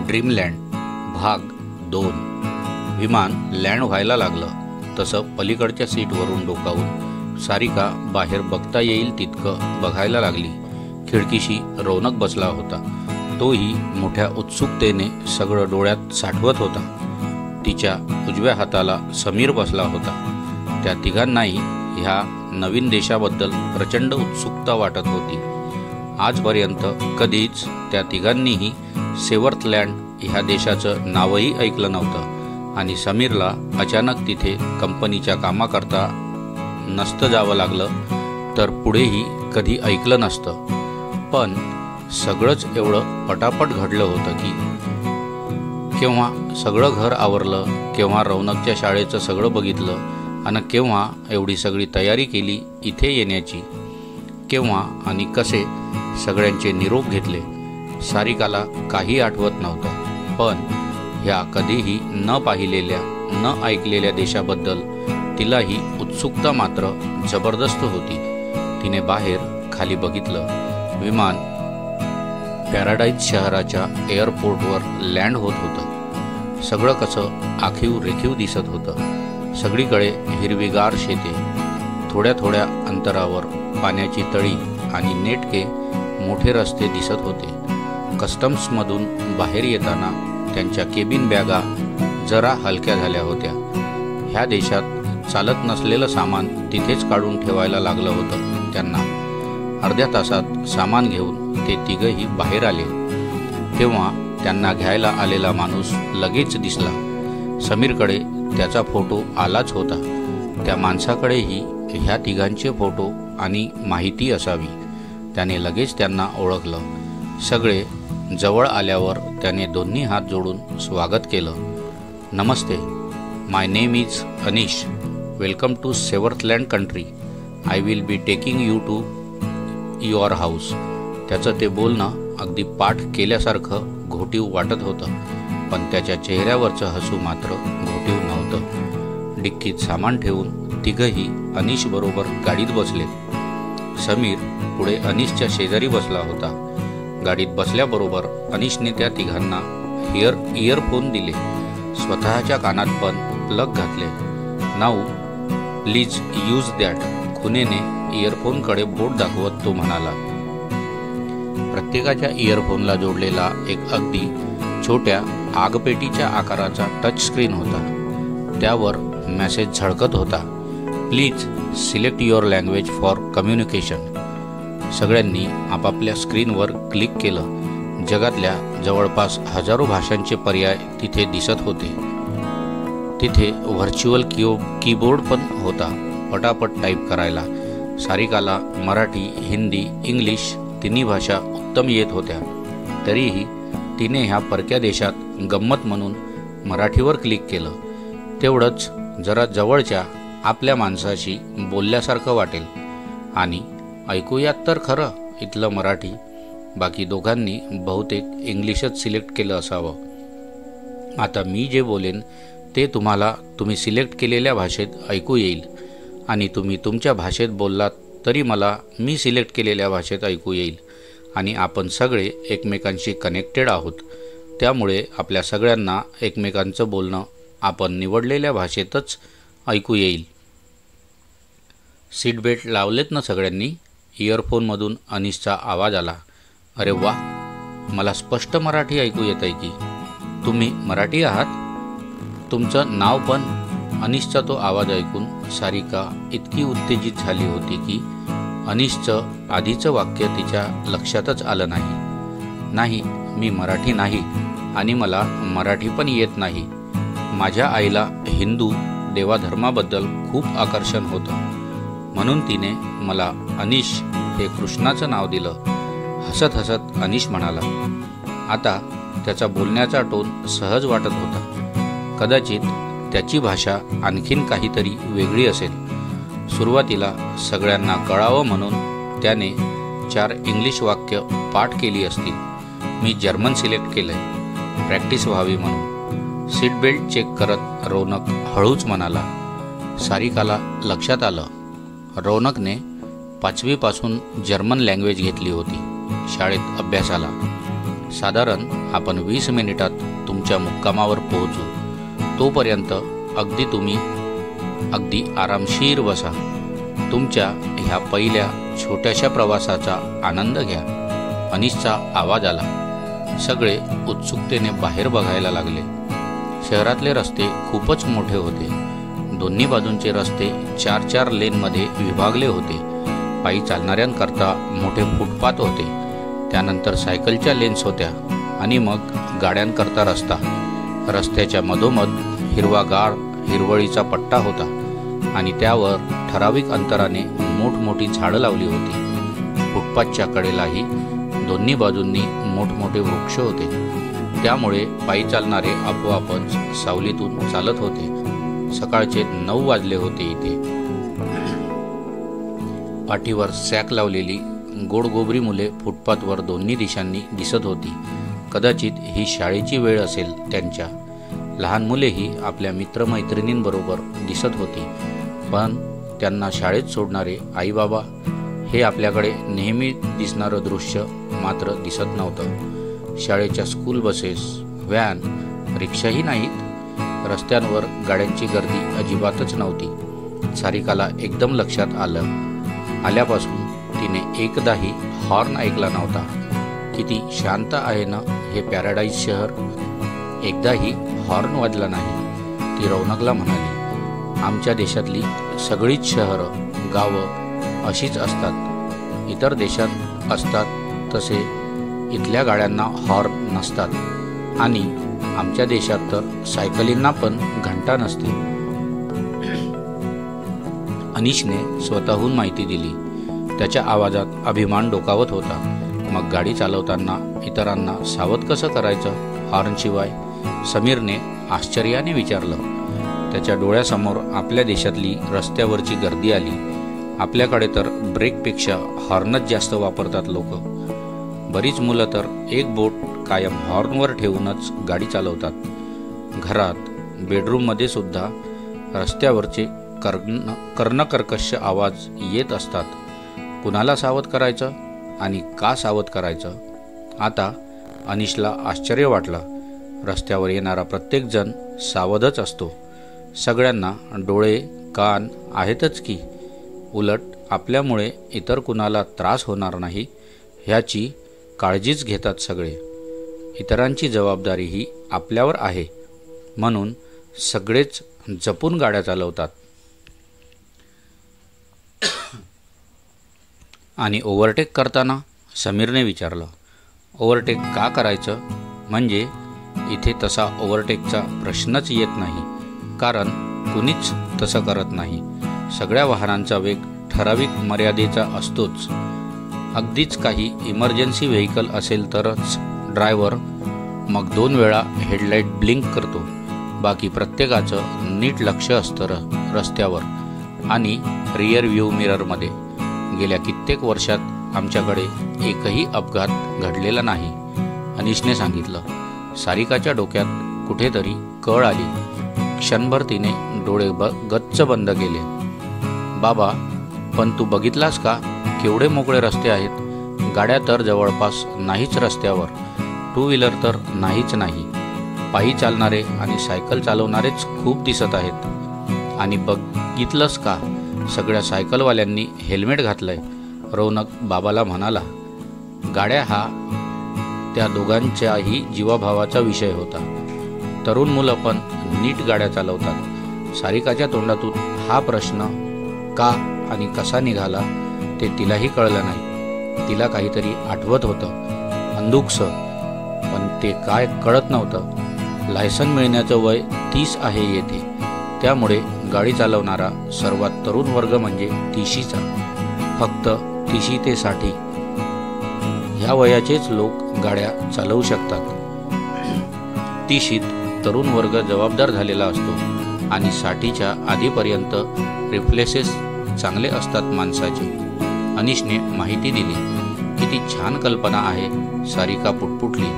Dreamland भाग 2। विमान land व्हायला लागलं तसं पलीकडच्या सीटवरून डोकावून सारिका बाहेर बघता येईल तितकं बघायला लागली। खिडकीशी रौनक बसला होता, तोही मोठ्या उत्सुकतेने सगळं डोळ्यात साठवत होता। तिच्या उजव्या हाताला समीर बसला होता। त्या तिघांनाही ह्या नवीन देशाबद्दल प्रचंड उत्सुकता वाटत होती। आजपर्यंत कधीच त्या तिघांनीही सेवर्थलँड ह्या देशाचं नावही ऐकलं नव्हतं आणि समीरला अचानक तिथे कंपनीच्या कामाकरता नसतं जावं लागलं तर पुढेही कधी ऐकलं नसतं। पण सगळंच एवढं पटापट घडलं होतं की केव्हा सगळं घर आवरलं, केव्हा रौनकच्या शाळेचं सगळं बघितलं आणि केव्हा एवढी सगळी तयारी केली इथे येण्याची, केव्हा आणि कसे सगळ्यांचे निरोप घेतले। सारिकाला काही आठवत नव्हतं, पण ह्या कधीही न पाहिलेल्या न ऐकलेल्या देशाबद्दल तिलाही उत्सुकता मात्र जबरदस्त होती। तिने बाहेर खाली बघितलं। विमान पॅराडाईज शहराच्या एअरपोर्टवर लँड होत होतं। सगळं कसं आखीव रेखीव दिसत होतं। सगळीकडे हिरवीगार शेते, थोड्या थोड्या अंतरावर पाण्याची तळी आणि नेटके मोठे रस्ते दिसत होते। कस्टम्समधून बाहेर येताना त्यांच्या केबिन बॅगा जरा हलक्या झाल्या होत्या। ह्या देशात चालत नसलेलं सामान तिथेच काढून ठेवायला लागलं होतं त्यांना। अर्ध्या तासात सामान घेऊन ते तिघही बाहेर आले, तेव्हा त्यांना घ्यायला आलेला माणूस लगेच दिसला। समीरकडे त्याचा फोटो आलाच होता। त्या माणसाकडेही ह्या तिघांचे फोटो आणि माहिती असावी। त्याने लगेच त्यांना ओळखलं। सगळे जवळ आल्यावर त्याने दोन्ही हात जोडून स्वागत केलं। नमस्ते, my name is Anish. Welcome to Severthland country. I will be taking you to your house. त्याचं ते बोलणं अगदी पाठ केल्यासारखं घोटीव वाटत होतं, पण त्याच्या चेहऱ्यावरचं हसू मात्र घोटीव नव्हतं। डिक्कीत सामान ठेवून तिघही अनिश बरोबर गाडीत बसले। समीर पुढे अनिशच्या शेजारी बसला होता। गाडीत बसल्याबरोबर अनिशने त्या तिघांना इयरफोन दिले। स्वतःच्या कानात पण प्लग घातले। Now please use that. खुनेने इयरफोनकडे बोट दाखवत तो म्हणाला। प्रत्येकाच्या इयरफोनला जोडलेला एक अगदी छोट्या आगपेटीच्या आकाराचा टच स्क्रीन होता। त्यावर मेसेज झळकत होता, please select your language for communication. सगळ्यांनी आपापल्या स्क्रीनवर क्लिक केलं। जगातल्या जवळपास हजारो भाषांचे पर्याय तिथे दिसत होते। तिथे व्हर्च्युअल कीबोर्ड पण होता पटापट टाईप करायला। सारिकाला मराठी, हिंदी, इंग्लिश तिन्ही भाषा उत्तम येत होत्या, तरीही तिने ह्या परक्या देशात गंमत म्हणून मराठीवर क्लिक केलं। तेवढंच जरा जवळच्या आपल्या माणसाशी बोलल्यासारखं वाटेल आणि ऐकूयात तर खरं इथलं मराठी। बाकी दोघांनी बहुतेक इंग्लिशच सिलेक्ट केलं असावं। आता मी जे बोलेन ते तुम्ही सिलेक्ट केलेल्या भाषेत ऐकू येईल आणि तुम्ही तुमच्या भाषेत बोललात तरी मला मी सिलेक्ट केलेल्या भाषेत ऐकू येईल आणि आपण सगळे एकमेकांशी कनेक्टेड आहोत। त्यामुळे आपल्या सगळ्यांना एकमेकांचं बोलणं आपण निवडलेल्या भाषेतच ऐकू येईल। सीट बेल्ट लावलेत ना सगळ्यांनी? इयरफोनमधून अनिशचा आवाज आला। अरे वा, मला स्पष्ट मराठी ऐकू येत आहे की। तुम्ही मराठी आहात? तुमचं नाव पण? अनिशचा तो आवाज ऐकून सारिका इतकी उत्तेजित झाली होती की अनिशचं आधीचं वाक्य तिच्या लक्षातच आलं नाही। नाही, मी मराठी नाही आणि मला मराठी पण येत नाही। माझ्या आईला हिंदू देवाधर्माबद्दल खूप आकर्षण होतं, म्हणून तिने मला अनिश हे कृष्णाचं नाव दिलं। हसत हसत अनिश म्हणाला। आता त्याचा बोलण्याचा टोन सहज वाटत होता। कदाचित त्याची भाषा आणखीन काहीतरी वेगळी असेल। सुरुवातीला सगळ्यांना कळावं म्हणून त्याने 4 इंग्लिश वाक्य पाठ केली असतील। मी जर्मन सिलेक्ट केलंय, प्रॅक्टिस व्हावी म्हणून। सीट बेल्ट चेक करत रौनक हळूच म्हणाला। सारिकाला लक्षात आलं, रौनकने 5वी पासून जर्मन लँग्वेज घेतली होती शाळेत अभ्यासाला। साधारण आपण 20 मिनिटात तुमच्या मुक्कामावर पोहोचू. तोपर्यंत तुम्ही अगदी आरामशीर बसा. तुमच्या ह्या पहिल्या छोट्याशा प्रवासाचा आनंद घ्या. अनिशचा आवाज आला. सगळे उत्सुकतेने बाहेर बघायला लागले. शहरातले रस्ते खूपच मोठे होते. दोन्ही बाजूंचे रस्ते 4-4 लेनमध्ये विभागले होते. पायी चालणाऱ्यांकरता मोठे फुटपाथ होते. त्यानंतर सायकलच्या लेन्स होत्या आणि मग गाड्यांकरता रस्ता. रस्त्याच्या मधोमध हिरवागार हिरवळीचा पट्टा होता आणि त्यावर ठराविक अंतराने मोठमोठी झाडं लावली होती. फुटपाथच्या कडेलाही दोन्ही बाजूंनी मोठमोठे वृक्ष होते. त्यामुळे पायी चालणारे आपोआपच सावलीतून चालत होते. सकाळचे 9 वाजले होते. इथे पाठीवर सॅक लावलेली गोडगोबरी मुले फुटपाथवर दोन्ही दिशांनी दिसत होती. कदाचित ही शाळेची वेळ असेल त्यांच्या. लहान मुलेही आपल्या मित्रमैत्रिणींबरोबर दिसत होती. पण त्यांना शाळेत सोडणारे आईबाबा हे आपल्याकडे नेहमी दिसणारं दृश्य मात्र दिसत नव्हतं. शाळेच्या स्कूल बसेस, व्हॅन, रिक्षाही नाहीत. रस्त्यांवर गाड्यांची गर्दी अजिबातच नव्हती. सारिकाला एकदम लक्षात आल्यापासून तिने एकदाही हॉर्न ऐकला नव्हता. किती शांत आहे ना हे पॅराडाईज शहर. एकदाही हॉर्न वाजला नाही. ती रौनकला म्हणाली, आमच्या देशातली सगळीच शहरं, गावं अशीच असतात. इतर देशात असतात तसे इथल्या गाड्यांना हॉर्न नसतात आणि आमच्या देशात तर सायकलींना पण घंटा नसते. अनिशने स्वतःहून माहिती दिली. त्याच्या आवाजात अभिमान डोकावत होता. मग गाडी चालवताना इतरांना सावध कसं करायचं हॉर्नशिवाय? समीरने आश्चर्याने विचारलं. त्याच्या डोळ्यासमोर आपल्या देशातली रस्त्यावरची गर्दी आली. आपल्याकडे तर ब्रेकपेक्षा हॉर्नच जास्त वापरतात लोक. बरीच मुलं तर एक बोट कायम हॉर्नवर ठेवूनच गाडी चालवतात. घरात, बेडरूममध्ये सुद्धा रस्त्यावरचे कर्णकर्कश आवाज येत असतात. कुणाला सावध करायचं आणि का सावध करायचं? आता अनिशला आश्चर्य वाटलं. रस्त्यावर येणारा प्रत्येकजण सावधच असतो. सगळ्यांना डोळे, कान आहेतच की. उलट आपल्यामुळे इतर कुणाला त्रास होणार नाही ह्याची काळजीच घेतात सगळे. इतरांची जबाबदारी ही आपल्यावर आहे म्हणून सगळेच जपून गाड्या चालवतात. आणि ओव्हरटेक करताना? समीरने विचारलं. ओव्हरटेक का करायचं? म्हणजे इथे तसा ओव्हरटेकचा प्रश्नच येत नाही. कारण कुणीच तसं करत नाही. सगळ्या वाहनांचा वेग ठराविक मर्यादेचा असतोच. अगदीच काही इमर्जन्सी व्हेकल असेल तरच ड्रायव्हर मग 2 वेळा हेडलाईट ब्लिंक करतो. बाकी प्रत्येकाचं नीट लक्ष असतं रस्त्यावर आणि रिअर व्ह्यू मिररमध्ये. गेल्या कित्येक वर्षात आमच्याकडे एकही अपघात घडलेला नाही, अनिशने सांगितलं. सारिकाच्या डोक्यात कुठेतरी कळ आली. क्षणभर तिने डोळे गच्च बंद केले. बाबा, पण तू बघितलास का केवढे मोकळे रस्ते आहेत? गाड्या तर जवळपास नाहीच रस्त्यावर. 2 व्हीलर तर नाहीच नाही. पायी चालणारे आणि सायकल चालवणारेच खूप दिसत आहेत. आणि बघितलंस का सगळ्या सायकलवाल्यांनी हेल्मेट घातलंय? रौनक बाबाला म्हणाला. गाड्या हा त्या दोघांच्याही जीवाभावाचा विषय होता. तरुण मुलं पण नीट गाड्या चालवतात. सारिकाच्या तोंडातून हा प्रश्न का आणि कसा निघाला ते तिलाही कळलं नाही. तिला काहीतरी आठवत होतं, अंधुकसं, पण ते काय कळत नव्हतं. लायसन मिळण्याचं वय 30 आहे येथे. त्यामुळे गाडी चालवणारा सर्वात तरुण वर्ग म्हणजे 30शीचा. फक्त 30 ते 60 ह्या वयाचेच लोक गाड्या चालवू शकतात. 30शीत तरुण वर्ग जबाबदार झालेला असतो आणि 60च्या आधीपर्यंत रिफ्लेक्सेस चांगले असतात माणसाचे. अनिशने माहिती दिली. किती छान कल्पना आहे, सारिका पुटपुटली.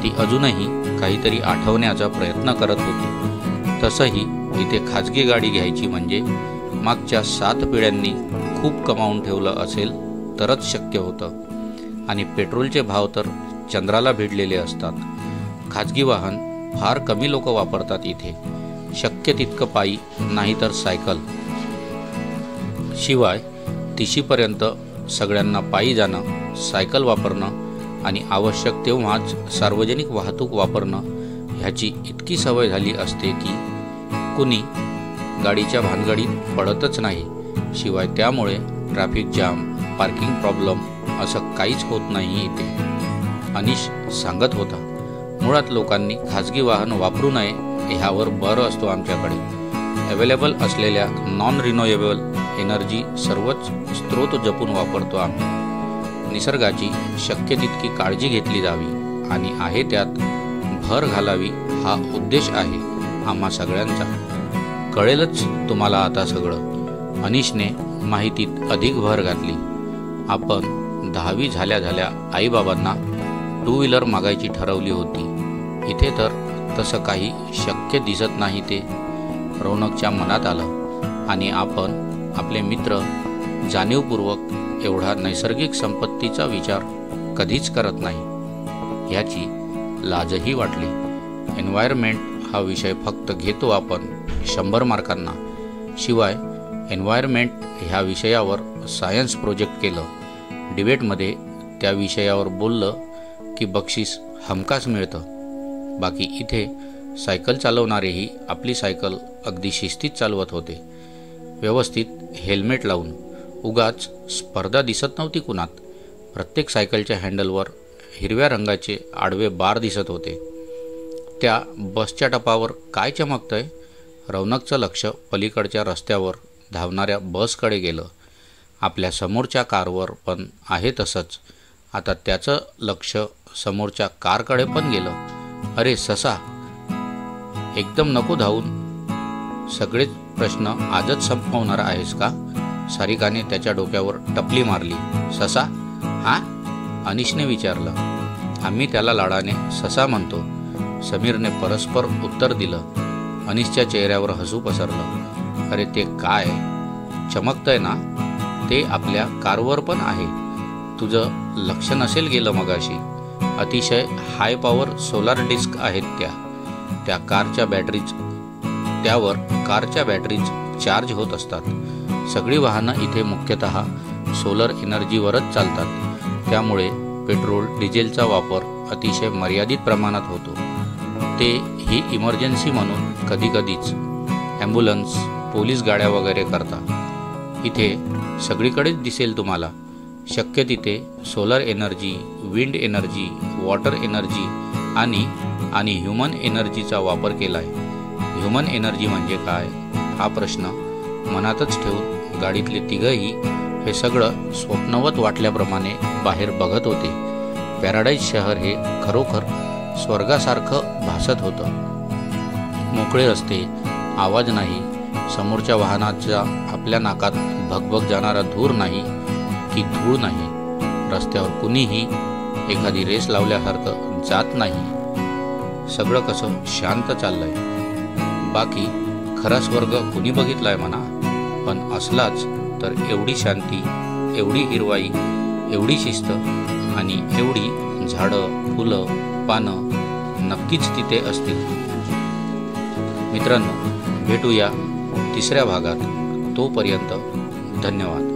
ती अजूनही काहीतरी आठवण्याचा प्रयत्न करत होती. तसंही इथे खाजगी गाडी घ्यायची म्हणजे मागच्या 7 पिढ्यांनी खूप कमावून ठेवलं असेल तरच शक्य होतं. आणि पेट्रोलचे भाव तर चंद्राला भिडलेले असतात. खाजगी वाहन फार कमी लोक वापरतात इथे, शक्य तितकं पायी नाहीतर सायकल. शिवाय तिशीपर्यंत सगळ्यांना पायी जाणं, सायकल वापरणं आणि आवश्यक तेव्हाच सार्वजनिक वाहतूक वापरणं ह्याची इतकी सवय झाली असते की कुणी गाडीच्या भानगडीत पडतच नाही. शिवाय त्यामुळे ट्रॅफिक जाम, पार्किंग प्रॉब्लेम असं काहीच होत नाही इथे. अनिश सांगत होता, मुळात लोकांनी खाजगी वाहन वापरू नये ह्यावर भर असतो आमच्याकडे. अवेलेबल असलेल्या नॉन रिन्युएबल एनर्जी सर्वच स्रोत जपून वापरतो आम्ही. निसर्गाची शक्य तितकी काळजी घेतली जावी आणि आहे त्यात भर घालावी हा उद्देश आहे आम्हा सगळ्यांचा. कळेलच तुम्हाला आता सगळं. अनिशने माहितीत अधिक भर घातली. आपण 10वी झाल्या झाल्या आईबाबांना 2 व्हीलर मागायची ठरवली होती. इथे तर तसं काही शक्य दिसत नाही ते रौनकच्या मनात आलं. आणि आपण आपले मित्र जाणीवपूर्वक एवढा नैसर्गिक संपत्तीचा विचार कधीच करत नाही ह्याची लाजही वाटली. एन्व्हायरमेंट हा विषय फक्त घेतो आपण 100 मार्कांना. शिवाय एन्व्हायरमेंट ह्या विषयावर सायन्स प्रोजेक्ट केलं, डिबेटमध्ये त्या विषयावर बोललं की बक्षीस हमखास मिळतं. बाकी इथे सायकल चालवणारेही आपली सायकल अगदी शिस्तीत चालवत होते, व्यवस्थित हेल्मेट लावून. उगाच स्पर्धा दिसत नव्हती कुणात. प्रत्येक सायकलच्या हँडलवर हिरव्या रंगाचे आडवे बार दिसत होते. त्या बसच्या टपावर काय चमकतंय? रौनकचं लक्ष पलीकडच्या रस्त्यावर धावणाऱ्या बसकडे गेलं. आपल्या समोरच्या कारवर पण आहे तसंच. आता त्याचं लक्ष समोरच्या कारकडे पण गेलं. अरे ससा, एकदम नको धावून. सगळेच प्रश्न आजच संपवणार आहेस का? सारिकाने त्याच्या डोक्यावर टपली मारली. ससा? हा? अनिशने विचारलं. आम्ही त्याला लाडाने ससा म्हणतो, समीरने परस्पर उत्तर दिलं. अनिशच्या चेहऱ्यावर हसू पसरलं. अरे ते काय चमकतंय ना, ते आपल्या कारवर पण आहे. तुझं लक्ष नसेल गेलं मगाशी. अतिशय हाय पॉवर सोलार डिस्क आहेत त्या कारच्या बॅटरीज. त्यावर कारच्या बॅटरीज चार्ज होत असतात. सगळी वाहनं इथे मुख्यतः सोलर एनर्जीवरच चालतात. त्यामुळे पेट्रोल डिझेलचा वापर अतिशय मर्यादित प्रमाणात होतो. ते ही इमर्जन्सी म्हणून कधीकधीच ॲम्ब्युलन्स, पोलीस गाड्या वगैरे करतात. इथे सगळीकडेच दिसेल तुम्हाला. शक्य तिथे solar energy, wind energy, water energy आणि ह्युमन एनर्जीचा वापर केला आहे. ह्युमन एनर्जी म्हणजे काय हा प्रश्न मनातच ठेवून गाडीतले तिघंही हे सगळं स्वप्नवत वाटल्याप्रमाणे बाहेर बघत होते. पॅराडाईज शहर हे खरोखर स्वर्गासारखं भासत होतं. मोकळे रस्ते, आवाज नाही, समोरच्या वाहनाचा आपल्या नाकात भगभग जाणारा धूर नाही की धूळ नाही. रस्त्यावर कुणीही एखादी रेस लावल्यासारखं जात नाही. सगळं कसं शांत चाललंय. बाकी खरा स्वर्ग कुणी बघितलाय म्हणा, पण असलाच तर एवढी शांती, एवढी हिरवाई, एवढी शिस्त आणि एवढी झाडं, फुलं, पानं नक्कीच तिथे असतील. मित्रांनो, भेटूया 3ऱ्या भागात. तोपर्यंत धन्यवाद.